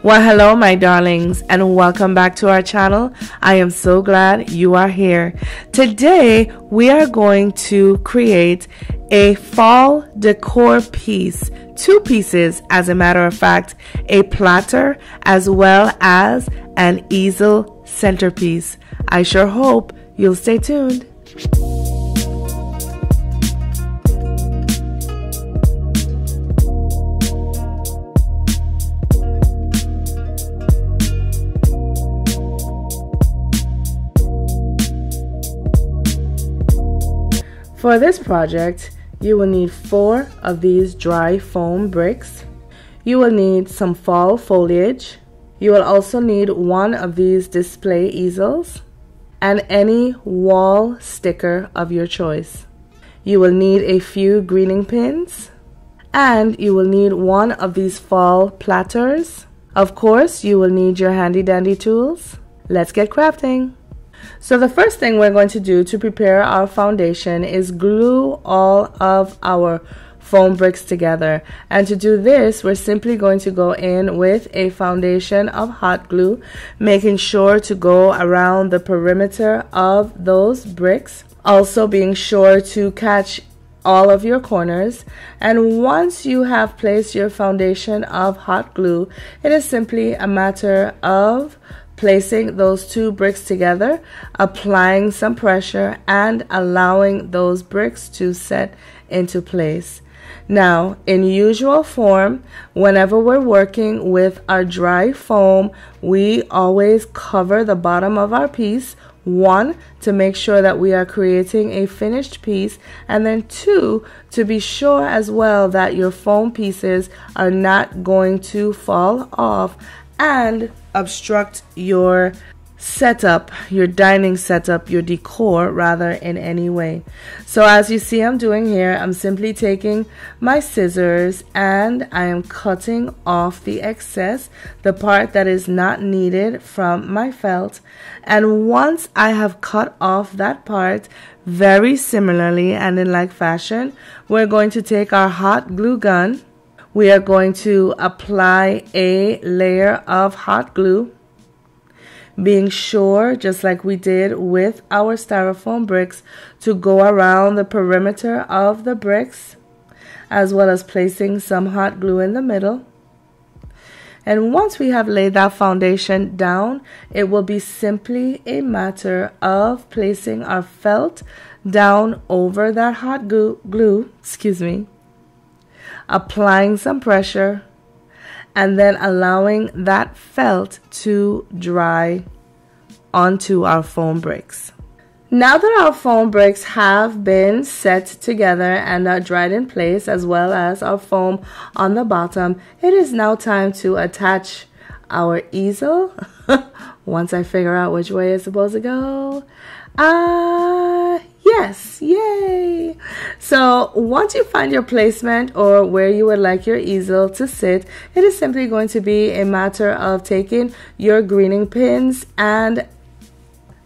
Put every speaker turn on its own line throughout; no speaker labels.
Well, hello my darlings, and welcome back to our channel. I am so glad you are here. Today we are going to create a fall decor piece, two pieces as a matter of fact, a platter as well as an easel centerpiece. I sure hope you'll stay tuned. For this project, you will need 4 of these dry foam bricks. You will need some fall foliage. You will also need 1 of these display easels and any wall sticker of your choice. You will need a few greening pins and you will need 1 of these fall platters. Of course, you will need your handy dandy tools. Let's get crafting. So the first thing we're going to do to prepare our foundation is glue all of our foam bricks together. And to do this, we're simply going to go in with a foundation of hot glue, making sure to go around the perimeter of those bricks. Also being sure to catch all of your corners. And once you have placed your foundation of hot glue, it is simply a matter of placing those 2 bricks together, applying some pressure, and allowing those bricks to set into place. Now, in usual form, whenever we're working with our dry foam, we always cover the bottom of our piece. 1, to make sure that we are creating a finished piece, and then 2, to be sure as well that your foam pieces are not going to fall off and obstruct your setup, your dining setup, your decor rather, in any way. So as you see I'm doing here, I'm simply taking my scissors and I am cutting off the excess, the part that is not needed from my felt. And once I have cut off that part, very similarly and in like fashion, we're going to take our hot glue gun. We are going to apply a layer of hot glue, being sure, just like we did with our styrofoam bricks, to go around the perimeter of the bricks, as well as placing some hot glue in the middle. And once we have laid that foundation down, it will be simply a matter of placing our felt down over that hot glue, applying some pressure, and then allowing that felt to dry onto our foam bricks. Now that our foam bricks have been set together and are dried in place, as well as our foam on the bottom, it is now time to attach our easel. Once I figure out which way it's supposed to go. Yes, yay! So once you find your placement or where you would like your easel to sit, it is simply going to be a matter of taking your greening pins and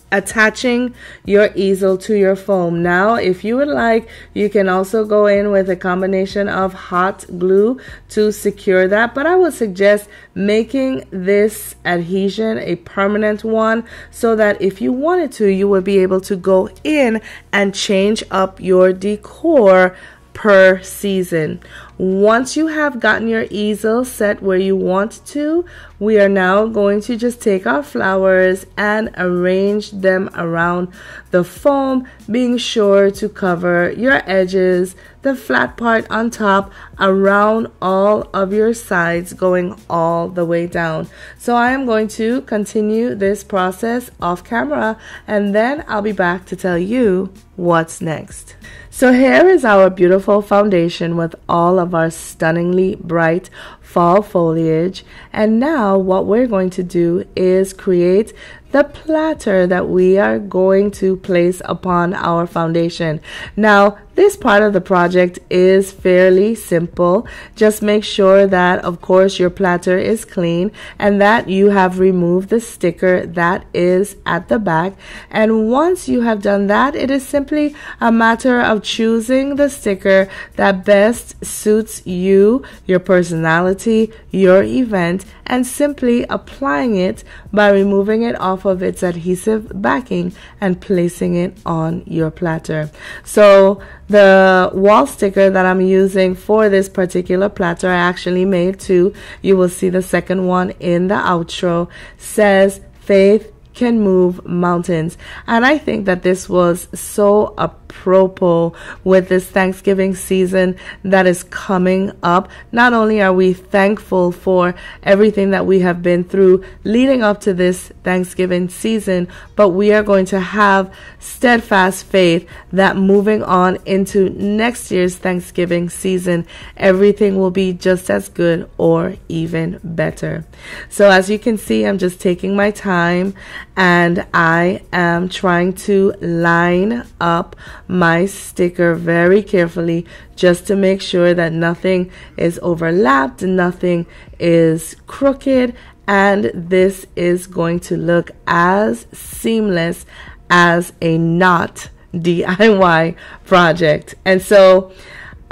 attaching your easel to your foam. Now, if you would like, you can also go in with a combination of hot glue to secure that, but I would suggest making this adhesion a permanent one so that if you wanted to, you would be able to go in and change up your decor per season. Once you have gotten your easel set where you want to, we are now going to just take our flowers and arrange them around the foam, being sure to cover your edges, the flat part on top, around all of your sides, going all the way down. So I am going to continue this process off camera, and then I'll be back to tell you what's next. So here is our beautiful foundation with all of our stunningly bright fall foliage, and now what we're going to do is create the platter that we are going to place upon our foundation. Now, this part of the project is fairly simple. Just make sure that, of course, your platter is clean and that you have removed the sticker that is at the back. And once you have done that, it is simply a matter of choosing the sticker that best suits you, your personality, reality, your event, and simply applying it by removing it off of its adhesive backing and placing it on your platter. So the wall sticker that I'm using for this particular platter, I actually made two. You will see the second one in the outro, says faith can move mountains. And I think that this was so apropos with this Thanksgiving season that is coming up. Not only are we thankful for everything that we have been through leading up to this Thanksgiving season, but we are going to have steadfast faith that moving on into next year's Thanksgiving season, everything will be just as good or even better. So as you can see, I'm just taking my time and I am trying to line up my sticker very carefully just to make sure that nothing is overlapped, nothing is crooked, and this is going to look as seamless as a not DIY project. And so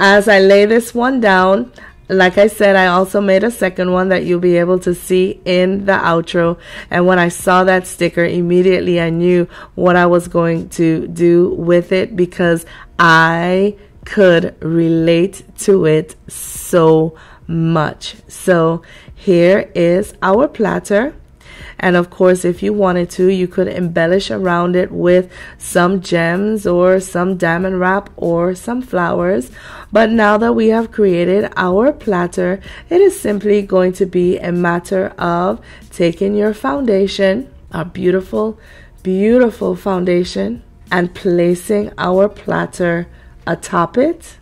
as I lay this one down, like I said, I also made a second one that you'll be able to see in the outro. And when I saw that sticker, immediately I knew what I was going to do with it because I could relate to it so much. So here is our platter. And of course, if you wanted to, you could embellish around it with some gems or some diamond wrap or some flowers. But now that we have created our platter, it is simply going to be a matter of taking your foundation, our beautiful, beautiful foundation, and placing our platter atop it,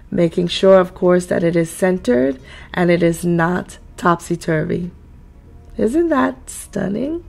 making sure, of course, that it is centered and it is not topsy-turvy. Isn't that stunning?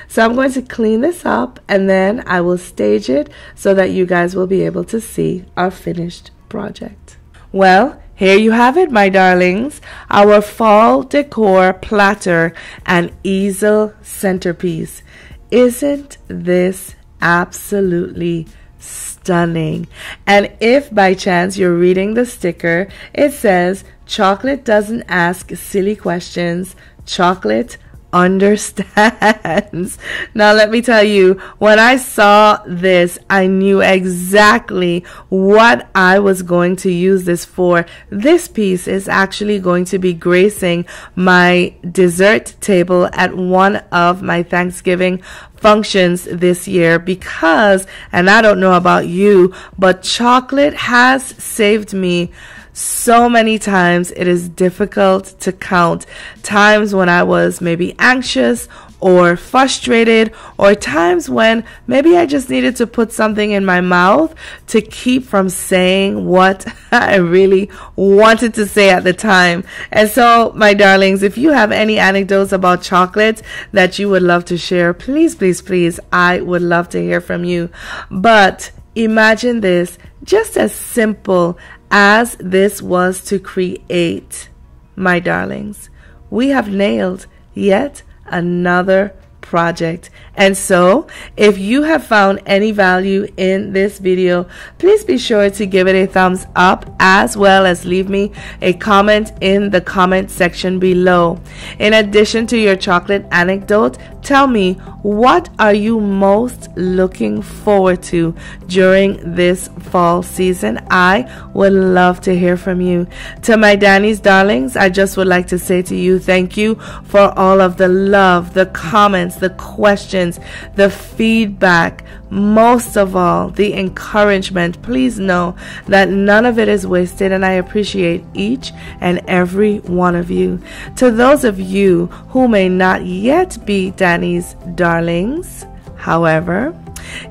So I'm going to clean this up and then I will stage it so that you guys will be able to see our finished project. Well, here you have it, my darlings, our fall decor platter and easel centerpiece. Isn't this absolutely stunning? And if by chance you're reading the sticker, it says, chocolate doesn't ask silly questions, chocolate understands. Now let me tell you, when I saw this, I knew exactly what I was going to use this for. This piece is actually going to be gracing my dessert table at one of my Thanksgiving functions this year because, and I don't know about you, but chocolate has saved me so many times. It is difficult to count times when I was maybe anxious or frustrated, or times when maybe I just needed to put something in my mouth to keep from saying what I really wanted to say at the time. And so, my darlings, if you have any anecdotes about chocolate that you would love to share, please, please, please, I would love to hear from you. But imagine this, just as simple as this was to create, my darlings, we have nailed yet another project. And so if you have found any value in this video, please be sure to give it a thumbs up, as well as leave me a comment in the comment section below. In addition to your chocolate anecdote, tell me, what are you most looking forward to during this fall season? I would love to hear from you. To my Danie's darlings, I just would like to say to you, thank you for all of the love, the comments, the questions, the feedback, most of all, the encouragement. Please know that none of it is wasted, and I appreciate each and every one of you. To those of you who may not yet be Danie's darlings, however,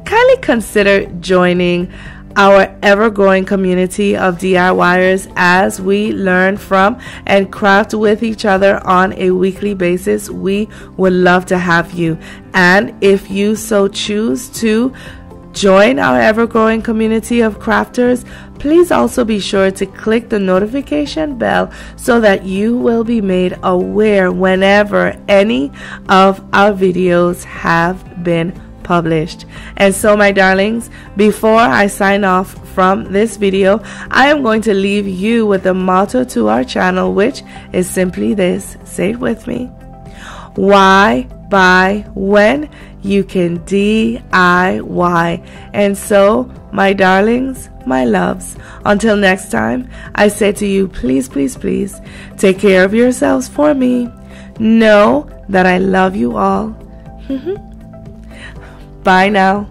kindly consider joining our ever-growing community of DIYers as we learn from and craft with each other on a weekly basis. We would love to have you. And if you so choose to join our ever-growing community of crafters, please also be sure to click the notification bell so that you will be made aware whenever any of our videos have been published. And so, my darlings, before I sign off from this video, I am going to leave you with the motto to our channel, which is simply this. Say it with me. Why buy when you can DIY? And so, my darlings, my loves, until next time, I say to you, please, please, please, take care of yourselves for me. Know that I love you all. Bye now.